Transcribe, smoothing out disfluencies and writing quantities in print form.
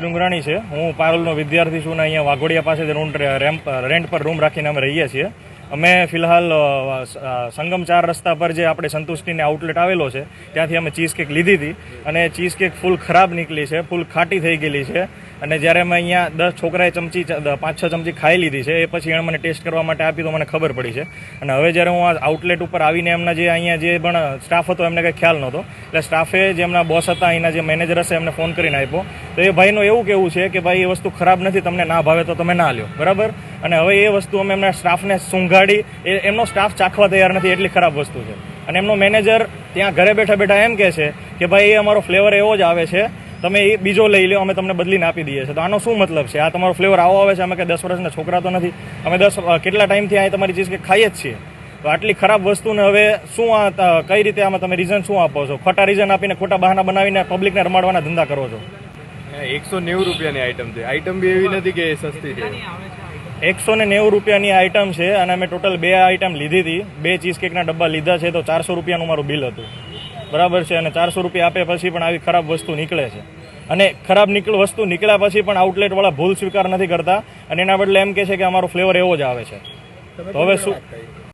ડુંગરાણી છે. હું પારોલનો વિદ્યાર્થી છું ને અહીંયા વાઘોડિયા પાસે રેન્ટ પર રૂમ રાખીને અમે રહીએ છીએ. અમે ફિલહાલ સંગમ 4 રસ્તા પર જે આપણે સંતુષ્ટિને આઉટલેટ આવેલો છે ત્યાંથી અમે ચીઝ કેક લીધી હતી અને ચીઝ કેક ફૂલ ખરાબ નીકળી છે, ફૂલ ખાટી થઈ ગયેલી છે. અને જ્યારે અમે અહીંયા 10 છોકરાએ 5-6 ચમચી ખાઈ લીધી છે એ પછી એણે મને ટેસ્ટ કરવા માટે આપી તો મને ખબર પડી છે. અને હવે જ્યારે હું આ આઉટલેટ ઉપર આવીને એમના જે અહીંયા જે પણ સ્ટાફ હતો એમને કંઈ ખ્યાલ નહોતો, એટલે સ્ટાફે જે એમના બોસ હતા અહીંના જે મેનેજર હશે એમને ફોન કરીને આપ્યો. તો એ ભાઈનું એવું કહેવું છે કે ભાઈ એ વસ્તુ ખરાબ નથી, તમને ના ભાવે તો તમે ના લ્યો, બરાબર. અને હવે એ વસ્તુ અમે એમના સ્ટાફને સૂંઘાડી, એમનો સ્ટાફ ચાખવા તૈયાર નથી, એટલી ખરાબ વસ્તુ છે. અને એમનો મેનેજર ત્યાં ઘરે બેઠા બેઠા એમ કહે છે કે ભાઈ એ અમારો ફ્લેવર એવો જ આવે છે, તમે એ બીજો લઈ લો, અમે તમને બદલીને આપી દઈએ છીએ. તો આનો શું મતલબ છે? આ તમારો ફ્લેવર આવો આવે છે? અમે કે 10 વર્ષના છોકરા તો નથી, અમે કેટલા ટાઈમથી અહીં તમારી ચીઝ કે ખાઈએ જ છીએ. તો આટલી ખરાબ વસ્તુને હવે શું કઈ રીતે આમાં તમે રીઝન શું આપો છો? ખોટા રીઝન આપીને ખોટા બહાના બનાવીને પબ્લિકને રમાડવાના ધંધા કરો છો. 190 રૂપિયાની આઈટમ છે. આઈટમ બી એવી નથી કે સસ્તી છે. 190 રૂપિયાની આઈટમ છે અને અમે ટોટલ 2 આઈટમ લીધી હતી. 2 ચીઝ કેકના ડબ્બા લીધા છે તો 400 રૂપિયાનું મારું બિલ હતું, બરાબર છે. અને 400 રૂપિયા આપે પછી પણ આવી ખરાબ વસ્તુ નીકળે છે. અને ખરાબ વસ્તુ નીકળ્યા પછી પણ આઉટલેટવાળા ભૂલ સ્વીકાર નથી કરતા અને એના બદલે એમ કહે છે કે અમારો ફ્લેવર એવો જ આવે છે. તો હવે શું